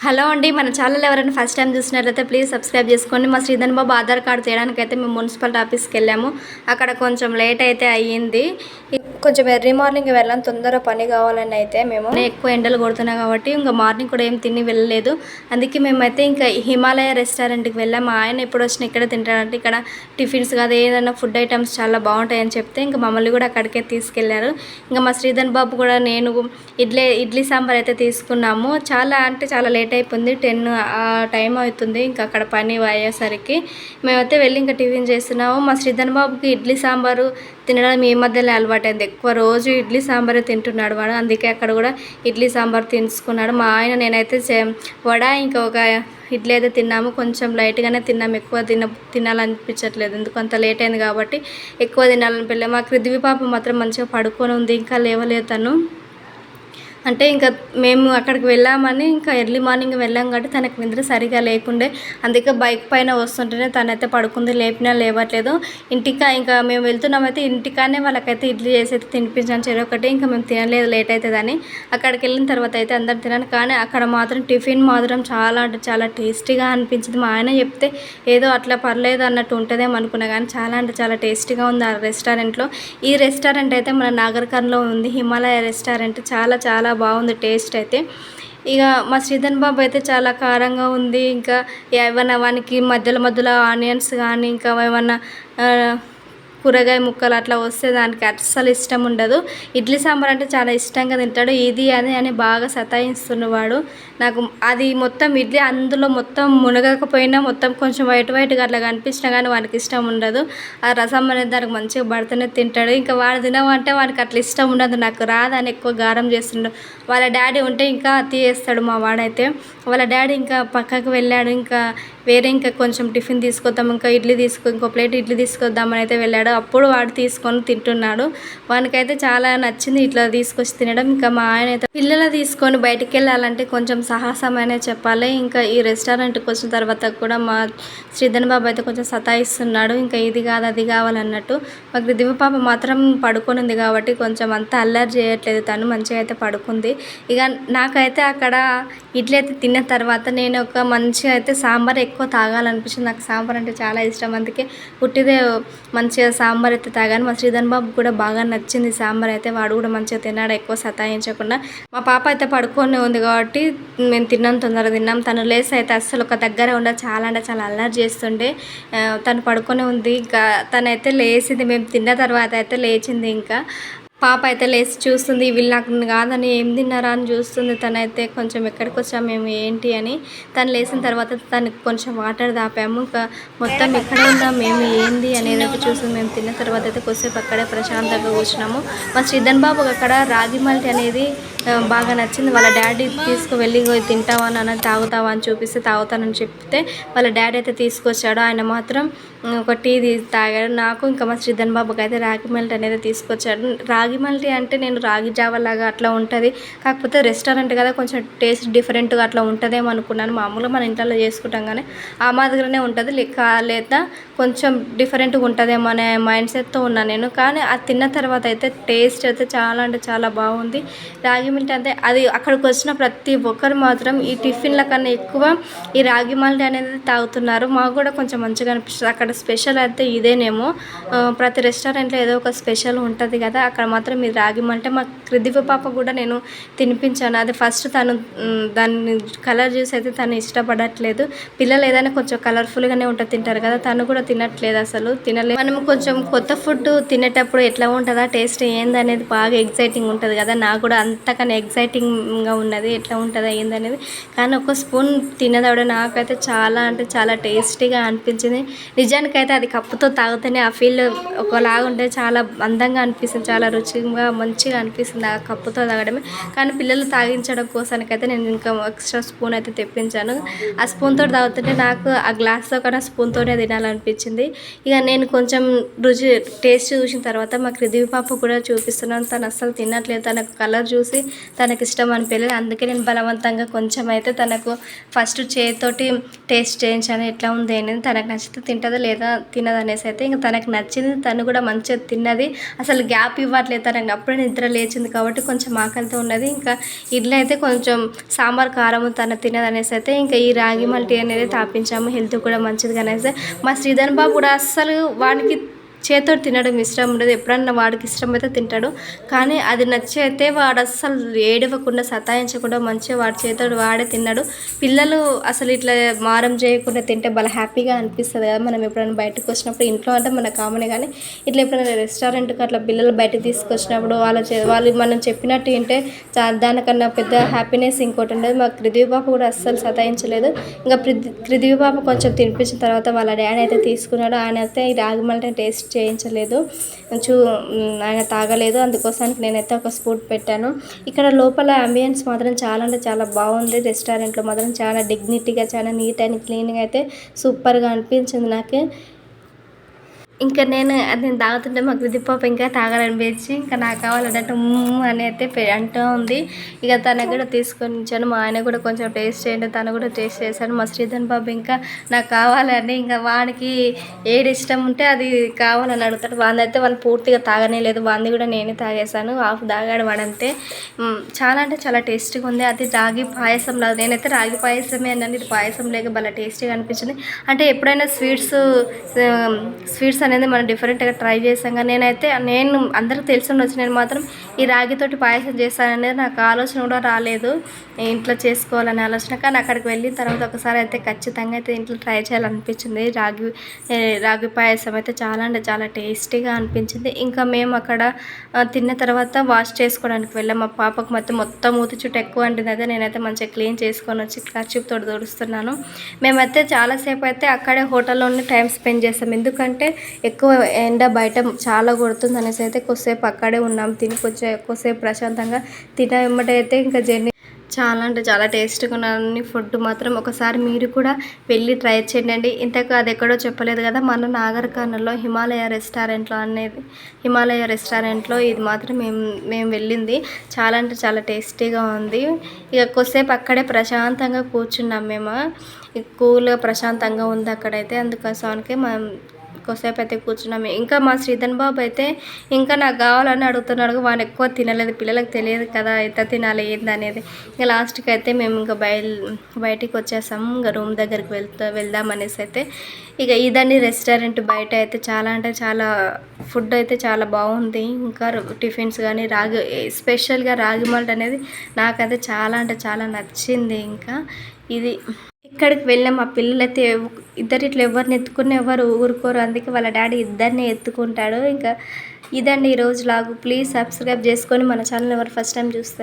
Hello అండి. మన channel ఎవరైనా ఫస్ట్ టైం చూసినట్లయితే ప్లీజ్ సబ్స్క్రైబ్ చేసుకోండి. మా శ్రీధన్ బాబు ఆధార్ కార్డు తీయడానికైతే మేము మున్సిపల్ ఆఫీస్కి వెళ్ళాము. అక్కడ కొంచెం లేట్ అయితే అయ్యింది. కొంచెం ఎర్లీ మార్నింగ్ వెళ్ళాం, తొందర పని కావాలని అయితే మేము ఎక్కువ ఎండలు కొడుతున్నాయి కాబట్టి ఇంకా మార్నింగ్ కూడా ఏం తిని వెళ్ళలేదు. అందుకే మేమైతే ఇంకా హిమాలయ రెస్టారెంట్కి వెళ్ళాం. మా ఆయన ఎప్పుడు వచ్చినా ఇక్కడ తింటాడంటే ఇక్కడ టిఫిన్స్ కాదు ఏదైనా ఫుడ్ ఐటమ్స్ చాలా బాగుంటాయని చెప్తే ఇంకా మమ్మల్ని కూడా అక్కడికే తీసుకెళ్లారు. ఇంకా మా శ్రీధన్ బాబు కూడా నేను ఇడ్లీ సాంబార్ అయితే తీసుకున్నాము. చాలా లేట్ అయిపోయింది, 10 ఆ టైం అవుతుంది. ఇంకా అక్కడ పని అయ్యేసరికి మేమైతే వెళ్ళి ఇంకా టిఫిన్ చేస్తున్నాము. మా శ్రీధన్ బాబుకి ఇడ్లీ సాంబారు తినడం ఈ మధ్యలో అలవాటైంది. ఎక్కువ రోజు ఇడ్లీ సాంబారే తింటున్నాడు వాడు. అందుకే అక్కడ కూడా ఇడ్లీ సాంబార్ తీసుకున్నాడు. మా ఆయన నేనైతే వడ ఇంకా ఒక ఇడ్లీ అయితే తిన్నాము. కొంచెం లైట్గానే తిన్నాము, ఎక్కువ తినాలనిపించట్లేదు. ఎందుకు అంత లేట్ అయింది కాబట్టి ఎక్కువ తినాలనిపించలేదు. మా పృథ్వీ పాప మాత్రం మంచిగా పడుకొని ఉంది, ఇంకా లేవలేదు తను. అంటే ఇంకా మేము అక్కడికి వెళ్ళామని ఇంకా ఎర్లీ మార్నింగ్ వెళ్ళాం కాబట్టి తనకు నిద్ర సరిగా లేకుండే. అందుకే బైక్ పైన వస్తుంటేనే తనైతే పడుకుంది, లేపినా లేవట్లేదు. ఇంకా మేము వెళ్తున్నామైతే ఇంటికానే వాళ్ళకైతే ఇడ్లీ చేసి అయితే తినిపించాను చెరొకటి. ఇంకా మేము తినలేదు, లేట్ అవుతుందని. అక్కడికి వెళ్ళిన తర్వాత అయితే అందరు తినాను, కానీ అక్కడ మాత్రం టిఫిన్ మాత్రం చాలా అంటే చాలా టేస్టీగా అనిపించింది. మా ఆయన చెప్తే ఏదో అట్లా పర్లేదు అన్నట్టు ఉంటుందేమో అనుకున్నా, కానీ చాలా అంటే చాలా టేస్టీగా ఉంది ఆ రెస్టారెంట్లో. ఈ రెస్టారెంట్ అయితే మన నాగర్కర్నూల్లో ఉంది, హిమాలయ రెస్టారెంట్. చాలా బాగుంది టేస్ట్ అయితే. ఇక మా శ్రీధన్ బాబు అయితే చాలా కారంగా ఉంది. ఇంకా ఏమన్నా వానికి మధ్యలో ఆనియన్స్ కానీ ఇంకా ఏమన్నా కూరగాయ ముక్కలు అట్లా వస్తే దానికి అస్సలు ఇష్టం ఉండదు. ఇడ్లీ సాంబార్ అంటే చాలా ఇష్టంగా తింటాడు. ఇది అని బాగా సతాయిస్తున్నవాడు. నాకు అది మొత్తం ఇడ్లీ అందులో మొత్తం మునగకపోయినా మొత్తం కొంచెం వైట్గా అట్లా కనిపించినా కానీ వానికి ఇష్టం ఉండదు. ఆ రసం అనేది దానికి మంచిగా పడితేనే తింటాడు. ఇంకా వాడు తినమంటే వానికి అట్లా ఇష్టం ఉండదు. నాకు రాదని ఎక్కువ గారం చేస్తుండడు. వాళ్ళ డాడీ ఉంటే ఇంకా అతి చేస్తాడు మా వాడైతే. వాళ్ళ డాడీ ఇంకా పక్కకు వెళ్ళాడు. ఇంకా కొంచెం టిఫిన్ తీసుకొద్దాం, ఇంకో ప్లేట్ ఇడ్లీ తీసుకొద్దామని అయితే వెళ్ళాడు. అప్పుడు వాడు తీసుకొని తింటున్నాడు. వానికైతే చాలా నచ్చింది ఇట్లా తీసుకొచ్చి తినడం. ఇంకా మా ఆయన అయితే పిల్లలు తీసుకొని బయటికి వెళ్ళాలంటే కొంచెం సాహసమైనా చెప్పాలి. ఇంకా ఈ రెస్టారెంట్కి వచ్చిన తర్వాత కూడా మా శ్రీధన్ బాబు అయితే కొంచెం సతాయిస్తున్నాడు. ఇంకా ఇది కాదు అది కావాలన్నట్టు. మాకు దివ్య పాప మాత్రం పడుకొని ఉంది కాబట్టి కొంచెం అంత అల్లరి చేయట్లేదు, తను మంచిగా అయితే పడుకుంది. ఇక నాకైతే అక్కడ ఇడ్లీ అయితే తిన్న తర్వాత నేను ఒక మంచిగా అయితే సాంబార్ ఎక్కువ తాగాలనిపించింది. నాకు సాంబార్ అంటే చాలా ఇష్టం, అందుకే పుట్టిదే మంచిగా సాంబార్ అయితే తాగాను. మా శ్రీధన్ బాబు కూడా బాగా నచ్చింది సాంబార్ అయితే. వాడు కూడా మంచిగా తిన్నాడు, ఎక్కువ సతాయించకుండా. మా పాప అయితే పడుకొని ఉంది కాబట్టి మేము తొందరగా తిన్నాం. తను లేసి అయితే అస్సలు ఒక దగ్గర చాలా అంటే చాలా అల్లరి చేస్తుండే. తను పడుకొని ఉంది. ఇంకా తనైతే లేచింది, మేము తిన్న తర్వాత అయితే లేచింది. ఇంకా పాప అయితే లేచి చూస్తుంది, వీళ్ళు నాకు కాదని ఏం తిన్నారా అని చూస్తుంది. తనైతే కొంచెం ఎక్కడికి వచ్చాము మేము ఏంటి అని. తను లేచిన తర్వాత తనకి కొంచెం వాటర్ తాపాము. ఇంకా మొత్తం ఎక్కడ ఉందాం మేము ఏంది అనేది అయితే చూస్తుంది. మేము తిన్న తర్వాత అయితే కొద్దిసేపు అక్కడే ప్రశాంతంగా కూర్చున్నాము. మా శ్రీధన్ బాబు అక్కడ రాగి మల్టీ అనేది బాగా నచ్చింది. వాళ్ళ డాడీ తీసుకువెళ్ళి తింటావా అని తాగుతావా అని చూపిస్తే తాగుతానని చెప్తే వాళ్ళ డాడీ అయితే తీసుకొచ్చాడు. ఆయన మాత్రం ఒక టీ తాగాడు. నాకు ఇంకా మా శ్రీధన్ బాబుకి అయితే రాగి మల్టీ అనేది తీసుకొచ్చాడు. రాగి మల్టీ అంటే నేను రాగి జావా లాగా అట్లా ఉంటుంది, కాకపోతే రెస్టారెంట్ కదా కొంచెం టేస్ట్ డిఫరెంట్గా అట్లా ఉంటుందేమో అనుకున్నాను. మామూలుగా మన ఇంట్లో చేసుకుంటాం కానీ ఆ మాదిరిగానే ఉంటుంది, లేదా కొంచెం డిఫరెంట్గా ఉంటుందేమో అనే మైండ్ సెట్తో ఉన్నాను నేను. కానీ అది తిన్న తర్వాత అయితే టేస్ట్ అయితే చాలా అంటే చాలా బాగుంది. రాగి మల్టీ అంటే అది అక్కడికి వచ్చిన ప్రతి ఒక్కరు మాత్రం ఈ టిఫిన్ల కన్నా ఎక్కువ ఈ రాగి మల్టీ అనేది తాగుతున్నారు. మాకు కూడా కొంచెం మంచిగా అనిపిస్తుంది. అక్కడ స్పెషల్ అయితే ఇదేనేమో, ప్రతి రెస్టారెంట్లో ఏదో ఒక స్పెషల్ ఉంటుంది కదా, అక్కడ మాత్రం ఈ రాగి మల్టీ. మా దివ్య పాప కూడా నేను తినిపించాను. అది ఫస్ట్ తను దాన్ని కలర్ చూసి అయితే తను ఇష్టపడట్లేదు. పిల్లలు ఏదైనా కొంచెం కలర్ఫుల్గానే ఉంటుంది తింటారు కదా, తను కూడా తినట్లేదు, అసలు తినలేదు. మనం కొంచెం కొత్త ఫుడ్ తినేటప్పుడు ఎట్లా ఉంటుందా టేస్ట్ ఏందనేది బాగా ఎగ్జైటింగ్ ఉంటుంది కదా, నాకు కూడా అంతకన్నా ఎగ్జైటింగ్గా ఉన్నది ఎట్లా ఉంటుందా ఏందనేది. కానీ ఒక స్పూన్ తినేదాడు నాకైతే చాలా అంటే చాలా టేస్టీగా అనిపించింది. నిజానికైతే అది కప్పుతో తాగితేనే ఆ ఫీల్ ఒకలాగా ఉంటే చాలా అందంగా అనిపిస్తుంది, చాలా రుచిగా మంచిగా అనిపిస్తుంది ఆ కప్పుతో తాగడమే. కానీ పిల్లలు తాగించడం కోసానికైతే నేను ఇంకా ఎక్స్ట్రా స్పూన్ అయితే తెప్పించాను. ఆ స్పూన్తో తాగుతుంటే నాకు ఆ గ్లాస్తో కన్నా స్పూన్తోనే తినాలనిపించింది. ఇక నేను కొంచెం టేస్ట్ చూసిన తర్వాత మా దివ్య పాప కూడా చూపిస్తున్నాను. తను అస్సలు తినట్లేదు. తనకు కలర్ చూసి తనకి ఇష్టం అనిపించలేదు. అందుకే నేను బలవంతంగా కొంచెం అయితే తనకు ఫస్ట్ చేతితోటి టేస్ట్ చేయించాను ఎట్లా ఉంది అనేది. తనకు నచ్చితే తింటుందా లేదా తినదు అనేసి అయితే ఇంకా తనకు నచ్చింది. తను కూడా మంచిగా తిన్నది. అసలు గ్యాప్ ఇవ్వట్లేదు. తనకు అప్పుడే నిద్ర లేచింది కాబట్టి కొంచెం ఆకలితో ఉన్నది. ఇంకా ఇడ్లీ అయితే కొంచెం సాంబార్ కారం తను తినదనేసి అయితే ఇంకా ఈ రాగి మల్టీ అనేది తాపించాము. హెల్త్ కూడా మంచిది అనేసి. మా శ్రీధర్ బాబు కూడా అస్సలు వాడికి చేతితోటి తినడం ఇష్టం ఉండదు. ఎప్పుడన్నా వాడికి ఇష్టమైతే తింటాడు. కానీ అది నచ్చి అయితే వాడు అస్సలు ఏడవకుండా సతాయించకుండా మంచిగా వాడి చేతితోటి వాడే తిన్నాడు. పిల్లలు అసలు ఇట్లా మారం చేయకుండా తింటే భలే హ్యాపీగా అనిపిస్తుంది కదా. మనం ఎప్పుడైనా బయటకు వచ్చినప్పుడు, ఇంట్లో అంటే మన కామనే కానీ ఇట్లా ఎప్పుడైనా రెస్టారెంట్కి అట్లా పిల్లలు బయటకు తీసుకొచ్చినప్పుడు వాళ్ళు మనం చెప్పినట్టు తింటే దానికన్నా పెద్ద హ్యాపీనెస్ ఇంకోటి ఉండదు. మా పృథ్వీ బాబు కూడా అస్సలు సతాయించలేదు. ఇంకా పృథ్వీ బాబు కొంచెం తినిపించిన తర్వాత వాళ్ళ డాడీ అయితే తీసుకున్నాడు. ఆయన అయితే ఈ రాగి మల్టీ టేస్ట్ చేయించలేదు, ఆయన తాగలేదు. అందుకోసానికి నేనైతే ఒక స్పూన్ పెట్టాను. ఇక్కడ లోపల అంబియన్స్ మాత్రం చాలా అంటే చాలా బాగుంది. రెస్టారెంట్లో మాత్రం చాలా డిగ్నిటీగా, చాలా నీట్ అండ్ క్లీన్గా అయితే సూపర్గా అనిపించింది నాకు. ఇంకా నేను తాగుతుంటే మా కృతి పాప ఇంకా తాగాలనిపించి ఇంకా నాకు కావాలన్నట్టు అని అయితే అంటూ ఉంది. ఇక తనకు కూడా తీసుకొని ఇచ్చాను. మా ఆయన కూడా కొంచెం టేస్ట్ చేయండి, తను కూడా టేస్ట్ చేశాను. మా శ్రీధర్ బాబు ఇంకా నాకు కావాలని ఇంకా వానికి ఏది ఇష్టం ఉంటే అది కావాలని అడుగుతాడు. వాడిని అయితే వాళ్ళు పూర్తిగా తాగనే లేదు. వాడిని కూడా నేనే తాగేశాను. హాఫ్ తాగాడు వాడంతే. చాలా అంటే చాలా టేస్టీగా ఉంది. అది రాగి పాయసం లాగా. నేనైతే రాగి పాయసమే అన్నాను, ఇది పాయసం లేక భలే టేస్టీగా అనిపించింది. అంటే ఎప్పుడైనా స్వీట్స్ అనేది మనం డిఫరెంట్గా ట్రై చేసాం. కానీ నేను అందరికి తెలిసి ఉండొచ్చు, నేను మాత్రం ఈ రాగితోటి పాయసం చేస్తాననేది నాకు ఆలోచన కూడా రాలేదు, ఇంట్లో చేసుకోవాలనే ఆలోచన. కానీ అక్కడికి వెళ్ళిన తర్వాత ఒకసారి అయితే ఖచ్చితంగా అయితే ఇంట్లో ట్రై చేయాలనిపించింది. రాగి పాయసం అయితే చాలా అంటే చాలా టేస్టీగా అనిపించింది. ఇంకా మేము అక్కడ తిన్న తర్వాత వాష్ చేసుకోవడానికి వెళ్ళాం. మా పాపకు మొత్తం మూతి చుట్టూ ఎక్కువ అంటుంది. అయితే నేనైతే మంచిగా క్లీన్ చేసుకొని వచ్చి కర్చీప్తో తుడుస్తున్నాను. మేమైతే చాలాసేపు అయితే అక్కడే హోటల్లోనే టైం స్పెండ్ చేస్తాం. ఎందుకంటే ఎక్కువ ఎండ బయట చాలా కొడుతుంది అనేసి అయితే కొద్దిసేపు అక్కడే ఉన్నాం. తిని కొద్దిసేపు ప్రశాంతంగా వెంబడి అయితే ఇంకా జర్నీ చాలా అంటే చాలా టేస్ట్గా ఉన్న ఫుడ్ మాత్రం ఒకసారి మీరు కూడా వెళ్ళి ట్రై చేయండి. ఇంతకు అది ఎక్కడో చెప్పలేదు కదా, మన నాగర్ కర్నూల్లో హిమాలయ రెస్టారెంట్లో ఇది మాత్రం మేము వెళ్ళింది. చాలా అంటే చాలా టేస్టీగా ఉంది. ఇక కొద్దిసేపు అక్కడే ప్రశాంతంగా కూర్చున్నాం మేము. కూల్గా ప్రశాంతంగా ఉంది అక్కడైతే. అందుకోసానికి మనం కొద్దిసేపు అయితే కూర్చున్నాము. ఇంకా మా శ్రీధర్ బాబు అయితే ఇంకా నాకు కావాలని అడుగుతున్నాడు. వాడు ఎక్కువ తినలేదు, పిల్లలకు తెలియదు కదా ఎంత తినాలి ఏంది అనేది. ఇంకా లాస్ట్కి అయితే మేము ఇంకా బయటికి వచ్చేసాము. ఇంకా రూమ్ దగ్గరికి వెళ్దాం అనేసి అయితే. ఇక ఇదండి రెస్టారెంట్. బయట అయితే చాలా అంటే చాలా ఫుడ్ అయితే చాలా బాగుంది. ఇంకా టిఫిన్స్ కానీ స్పెషల్గా రాగి మాల్ట్ అనేది నాకైతే చాలా అంటే చాలా నచ్చింది. ఇంకా ఇది ఇక్కడికి వెళ్ళాం. మా పిల్లలైతే ఇట్లా ఎవరిని ఎత్తుకుని ఎవరు ఊరుకోరు. అందుకే వాళ్ళ డాడీ ఇద్దరిని ఎత్తుకుంటాడు. ఇంకా ఇదండి ఈరోజు లాగు. ప్లీజ్ సబ్స్క్రైబ్ చేసుకొని మన ఛానల్ ఎవరు ఫస్ట్ టైం చూస్తే